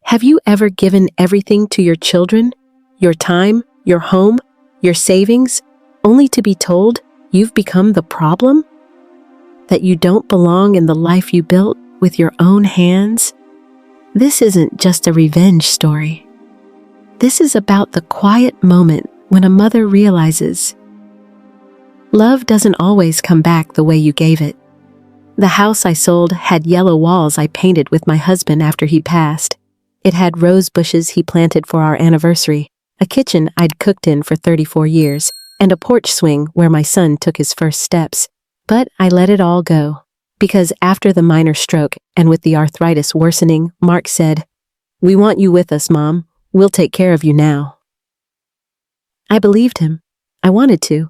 Have you ever given everything to your children, your time, your home, your savings, only to be told you've become the problem? That you don't belong in the life you built with your own hands? This isn't just a revenge story. This is about the quiet moment when a mother realizes love doesn't always come back the way you gave it. The house I sold had yellow walls I painted with my husband after he passed. It had rose bushes he planted for our anniversary, a kitchen I'd cooked in for 34 years, and a porch swing where my son took his first steps. But I let it all go, because after the minor stroke and with the arthritis worsening, Mark said, "We want you with us, Mom. We'll take care of you now." I believed him. I wanted to.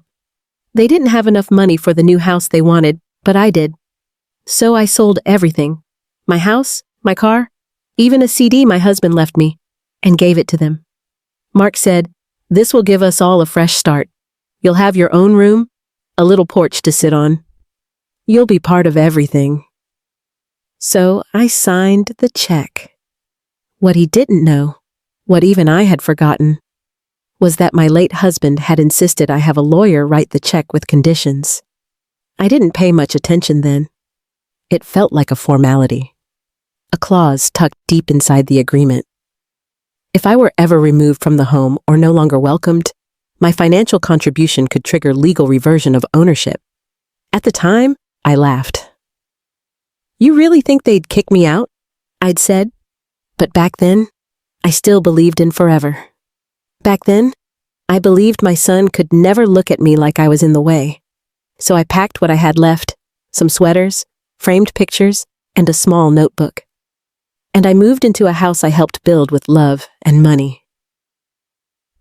They didn't have enough money for the new house they wanted, but I did. So I sold everything, my house, my car, even a CD my husband left me, and gave it to them. Mark said, "This will give us all a fresh start. You'll have your own room, a little porch to sit on. You'll be part of everything." So I signed the check. What he didn't know, what even I had forgotten, was that my late husband had insisted I have a lawyer write the check with conditions. I didn't pay much attention then. It felt like a formality, a clause tucked deep inside the agreement. If I were ever removed from the home or no longer welcomed, my financial contribution could trigger legal reversion of ownership. At the time, I laughed. "You really think they'd kick me out?" I'd said. But back then, I still believed in forever. Back then, I believed my son could never look at me like I was in the way. So I packed what I had left, some sweaters, framed pictures, and a small notebook. And I moved into a house I helped build with love and money,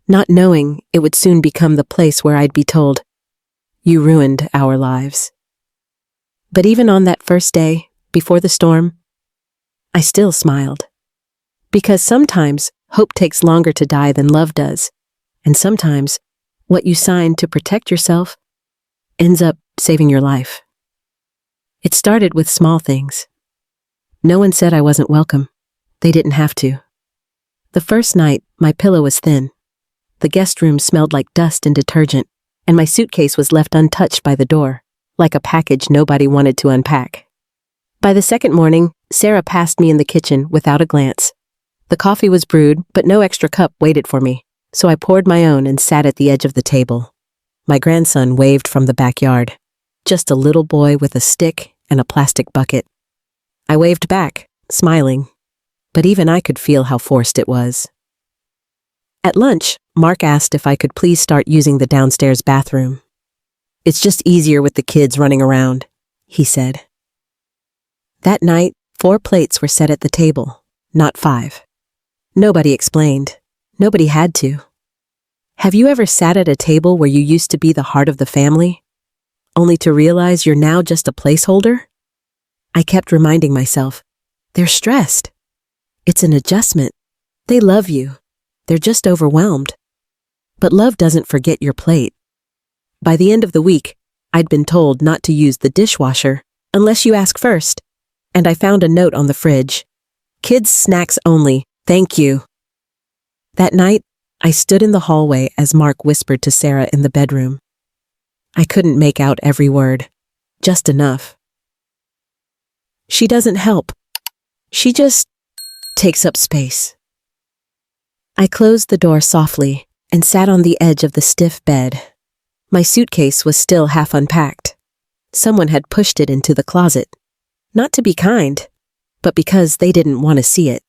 not knowing it would soon become the place where I'd be told, "You ruined our lives." But even on that first day, before the storm, I still smiled. Because sometimes hope takes longer to die than love does, and sometimes what you signed to protect yourself ends up saving your life. It started with small things. No one said I wasn't welcome. They didn't have to. The first night, my pillow was thin. The guest room smelled like dust and detergent, and my suitcase was left untouched by the door, like a package nobody wanted to unpack. By the second morning, Sarah passed me in the kitchen without a glance. The coffee was brewed, but no extra cup waited for me, so I poured my own and sat at the edge of the table. My grandson waved from the backyard, just a little boy with a stick and a plastic bucket. I waved back, smiling, but even I could feel how forced it was. At lunch, Mark asked if I could please start using the downstairs bathroom. "It's just easier with the kids running around," he said. That night, 4 plates were set at the table, not 5. Nobody explained. Nobody had to. Have you ever sat at a table where you used to be the heart of the family, only to realize you're now just a placeholder? I kept reminding myself, they're stressed. It's an adjustment. They love you. They're just overwhelmed. But love doesn't forget your plate. By the end of the week, I'd been told not to use the dishwasher unless you ask first, and I found a note on the fridge. "Kids' snacks only, thank you." That night, I stood in the hallway as Mark whispered to Sarah in the bedroom. I couldn't make out every word, just enough. "She doesn't help. She just takes up space." I closed the door softly and sat on the edge of the stiff bed. My suitcase was still half unpacked. Someone had pushed it into the closet. Not to be kind, but because they didn't want to see it.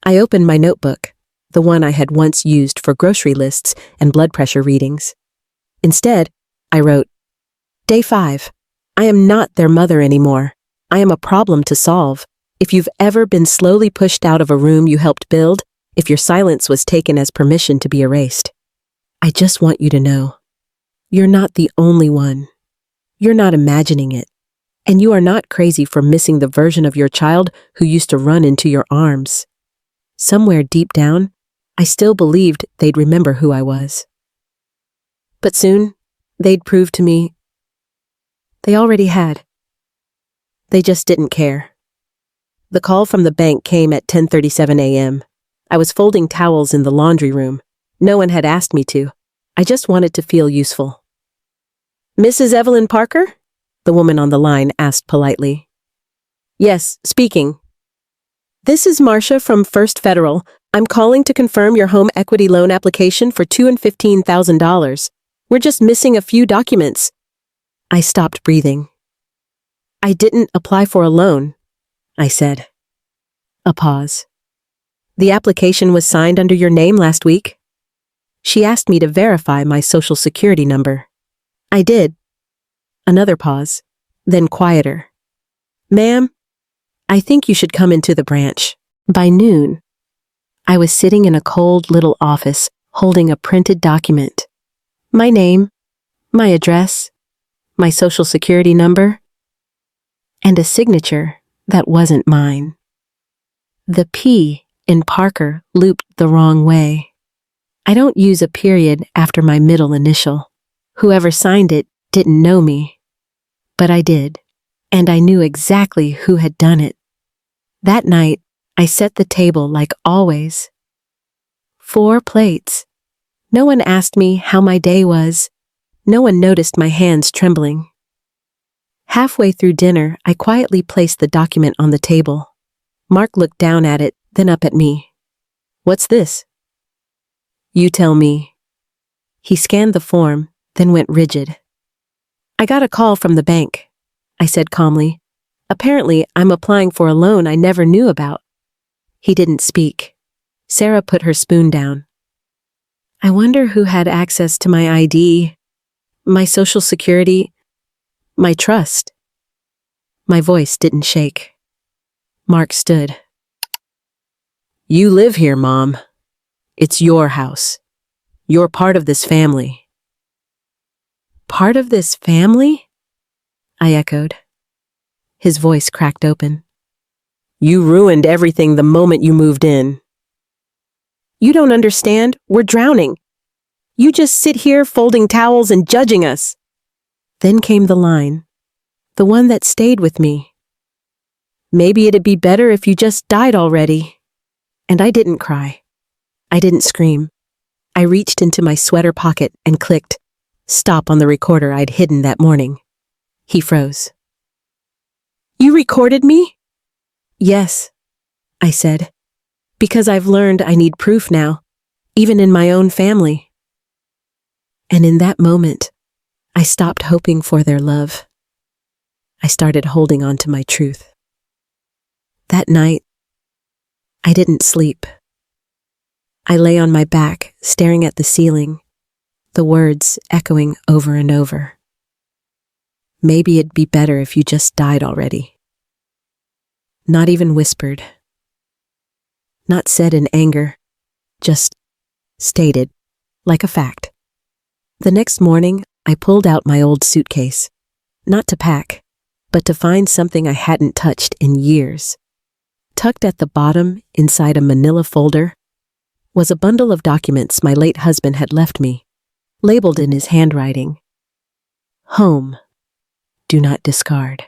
I opened my notebook, the one I had once used for grocery lists and blood pressure readings. Instead, I wrote, "Day 5. I am not their mother anymore. I am a problem to solve. If you've ever been slowly pushed out of a room you helped build, if your silence was taken as permission to be erased, I just want you to know, you're not the only one. You're not imagining it. And you are not crazy for missing the version of your child who used to run into your arms." Somewhere deep down, I still believed they'd remember who I was. But soon, they'd prove to me they already had. They just didn't care. The call from the bank came at 10:37 a.m. I was folding towels in the laundry room. No one had asked me to. I just wanted to feel useful. "Mrs. Evelyn Parker?" The woman on the line asked politely. "Yes, speaking." "This is Marcia from First Federal. I'm calling to confirm your home equity loan application for $215,000. We're just missing a few documents." I stopped breathing. "I didn't apply for a loan," I said. A pause. "The application was signed under your name last week." She asked me to verify my social security number. I did. Another pause, then quieter. "Ma'am, I think you should come into the branch." By noon, I was sitting in a cold little office holding a printed document. My name, my address, my social security number, and a signature that wasn't mine. The P in Parker looped the wrong way. I don't use a period after my middle initial. Whoever signed it didn't know me. But I did, and I knew exactly who had done it. That night, I set the table like always. 4 plates. No one asked me how my day was. No one noticed my hands trembling. Halfway through dinner, I quietly placed the document on the table. Mark looked down at it, then up at me. "What's this?" "You tell me." He scanned the form, then went rigid. "I got a call from the bank," I said calmly. "Apparently, I'm applying for a loan I never knew about." He didn't speak. Sarah put her spoon down. "I wonder who had access to my ID, my social security, my trust." My voice didn't shake. Mark stood. "You live here, Mom. It's your house. You're part of this family." "Part of this family?" I echoed. His voice cracked open. "You ruined everything the moment you moved in." "You don't understand. We're drowning. You just sit here folding towels and judging us." Then came the line, the one that stayed with me. "Maybe it'd be better if you just died already." And I didn't cry. I didn't scream. I reached into my sweater pocket and clicked stop on the recorder I'd hidden that morning. He froze. "You recorded me?" "Yes," I said, "because I've learned I need proof now, even in my own family." And in that moment, I stopped hoping for their love. I started holding on to my truth. That night, I didn't sleep. I lay on my back, staring at the ceiling, the words echoing over and over. "Maybe it'd be better if you just died already." Not even whispered. Not said in anger, just stated, like a fact. The next morning, I pulled out my old suitcase, not to pack, but to find something I hadn't touched in years. Tucked at the bottom, inside a manila folder, was a bundle of documents my late husband had left me, labeled in his handwriting. "Home. Do not discard."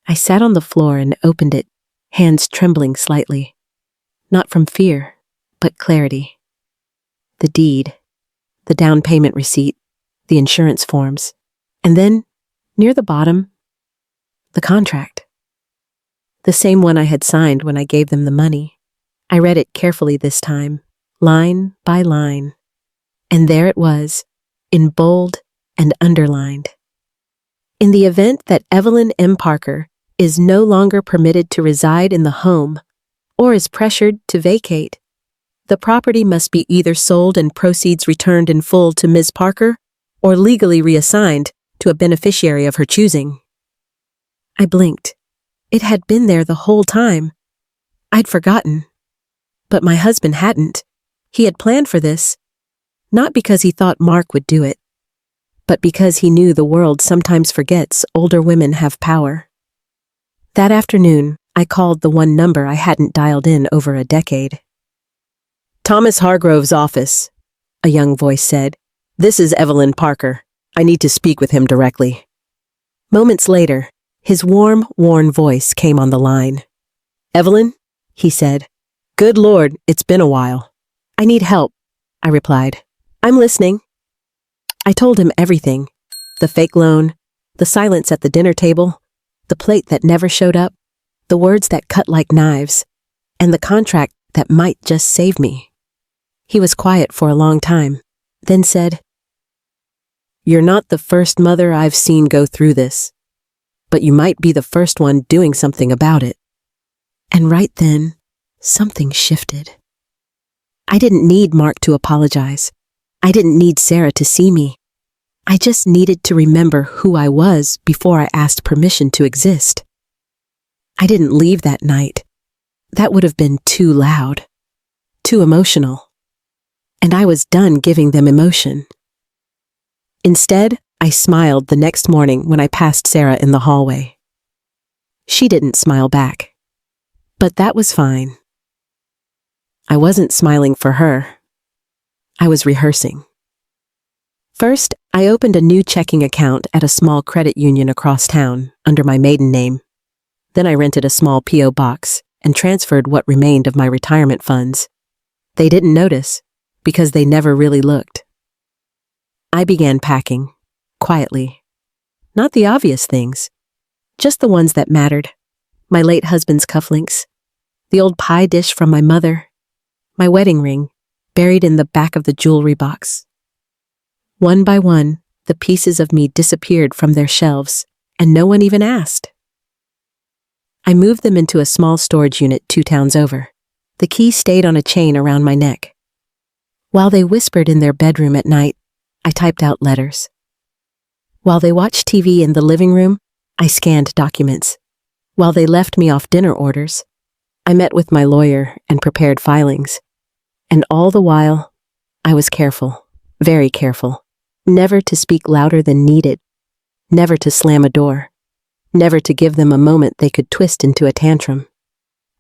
I sat on the floor and opened it, hands trembling slightly. Not from fear, but clarity. The deed, the down payment receipt, the insurance forms, and then, near the bottom, the contract. The same one I had signed when I gave them the money. I read it carefully this time, line by line. And there it was, in bold and underlined. In the event that Evelyn M. Parker is no longer permitted to reside in the home or is pressured to vacate, the property must be either sold and proceeds returned in full to Ms. Parker or legally reassigned to a beneficiary of her choosing. I blinked. It had been there the whole time. I'd forgotten. But my husband hadn't. He had planned for this, not because he thought Mark would do it, but because he knew the world sometimes forgets older women have power. That afternoon, I called the one number I hadn't dialed in over a decade. "Thomas Hargrove's office," a young voice said. "This is Evelyn Parker. I need to speak with him directly." Moments later, his warm, worn voice came on the line. "Evelyn," he said. "Good Lord, it's been a while." "I need help," I replied. "I'm listening." I told him everything. The fake loan, the silence at the dinner table, the plate that never showed up, the words that cut like knives, and the contract that might just save me. He was quiet for a long time, then said, "You're not the first mother I've seen go through this, but you might be the first one doing something about it." And right then, something shifted. I didn't need Mark to apologize. I didn't need Sarah to see me. I just needed to remember who I was before I asked permission to exist. I didn't leave that night. That would have been too loud, too emotional. And I was done giving them emotion. Instead, I smiled the next morning when I passed Sarah in the hallway. She didn't smile back. But that was fine. I wasn't smiling for her. I was rehearsing. First, I opened a new checking account at a small credit union across town under my maiden name. Then I rented a small P.O. box and transferred what remained of my retirement funds. They didn't notice because they never really looked. I began packing, quietly. Not the obvious things, just the ones that mattered. My late husband's cufflinks, the old pie dish from my mother, my wedding ring buried in the back of the jewelry box. One by one, the pieces of me disappeared from their shelves, and no one even asked. I moved them into a small storage unit 2 towns over. The key stayed on a chain around my neck. While they whispered in their bedroom at night, I typed out letters. While they watched TV in the living room, I scanned documents. While they left me off dinner orders, I met with my lawyer and prepared filings. And all the while, I was careful, very careful, never to speak louder than needed, never to slam a door, never to give them a moment they could twist into a tantrum.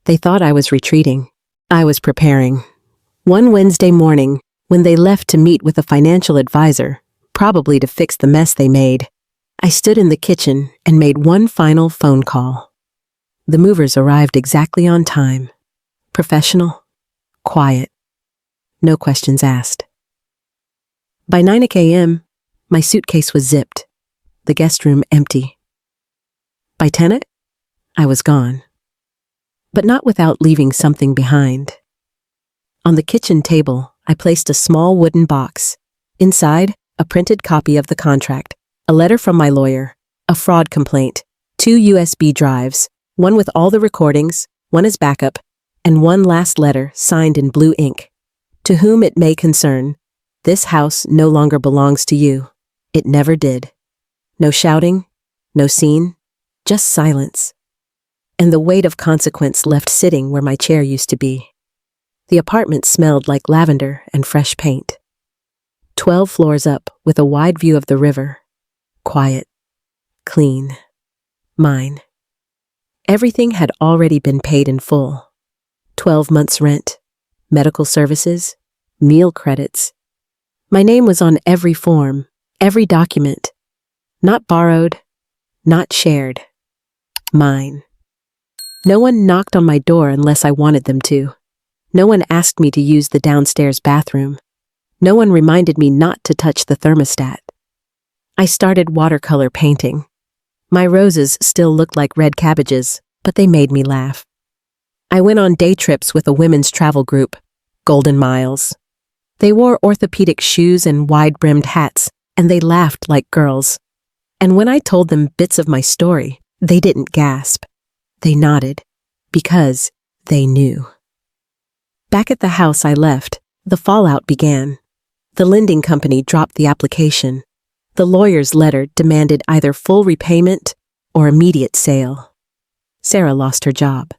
They thought I was retreating. I was preparing. One Wednesday morning, when they left to meet with a financial advisor, probably to fix the mess they made, I stood in the kitchen and made one final phone call. The movers arrived exactly on time. Professional, quiet, no questions asked. By 9 a.m., my suitcase was zipped, the guest room empty. By 10, I was gone, but not without leaving something behind. On the kitchen table, I placed a small wooden box. Inside, a printed copy of the contract, a letter from my lawyer, a fraud complaint, 2 USB drives, one with all the recordings, one as backup, and one last letter signed in blue ink. To whom it may concern, this house no longer belongs to you. It never did. No shouting, no scene, just silence. And the weight of consequence left sitting where my chair used to be. The apartment smelled like lavender and fresh paint. 12 floors up with a wide view of the river. Quiet. Clean. Mine. Everything had already been paid in full. 12 months' rent, medical services, meal credits. My name was on every form, every document. Not borrowed, not shared. Mine. No one knocked on my door unless I wanted them to. No one asked me to use the downstairs bathroom. No one reminded me not to touch the thermostat. I started watercolor painting. My roses still looked like red cabbages, but they made me laugh. I went on day trips with a women's travel group, Golden Miles. They wore orthopedic shoes and wide-brimmed hats, and they laughed like girls. And when I told them bits of my story, they didn't gasp. They nodded, because they knew. Back at the house I left, the fallout began. The lending company dropped the application. The lawyer's letter demanded either full repayment or immediate sale. Sarah lost her job.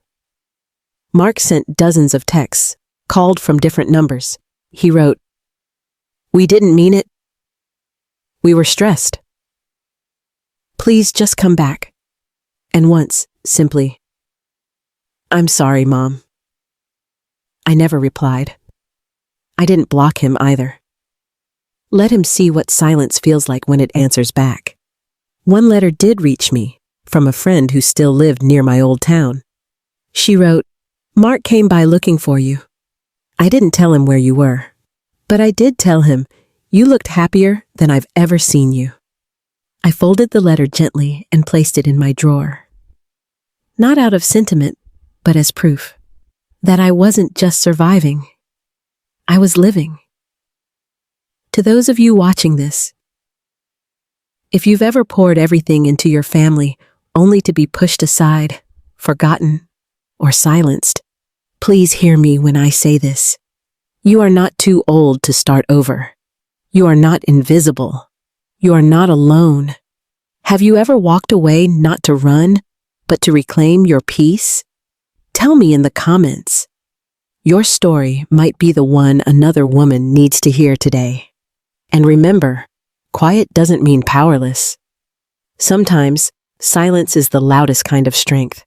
Mark sent dozens of texts, called from different numbers. He wrote, "We didn't mean it. We were stressed. Please just come back." And once, simply, "I'm sorry, Mom." I never replied. I didn't block him either. Let him see what silence feels like when it answers back. One letter did reach me, from a friend who still lived near my old town. She wrote, "Mark came by looking for you. I didn't tell him where you were, but I did tell him you looked happier than I've ever seen you." I folded the letter gently and placed it in my drawer. Not out of sentiment, but as proof that I wasn't just surviving. I was living. To those of you watching this, if you've ever poured everything into your family only to be pushed aside, forgotten, or silenced, please hear me when I say this. You are not too old to start over. You are not invisible. You are not alone. Have you ever walked away not to run, but to reclaim your peace? Tell me in the comments. Your story might be the one another woman needs to hear today. And remember, quiet doesn't mean powerless. Sometimes, silence is the loudest kind of strength.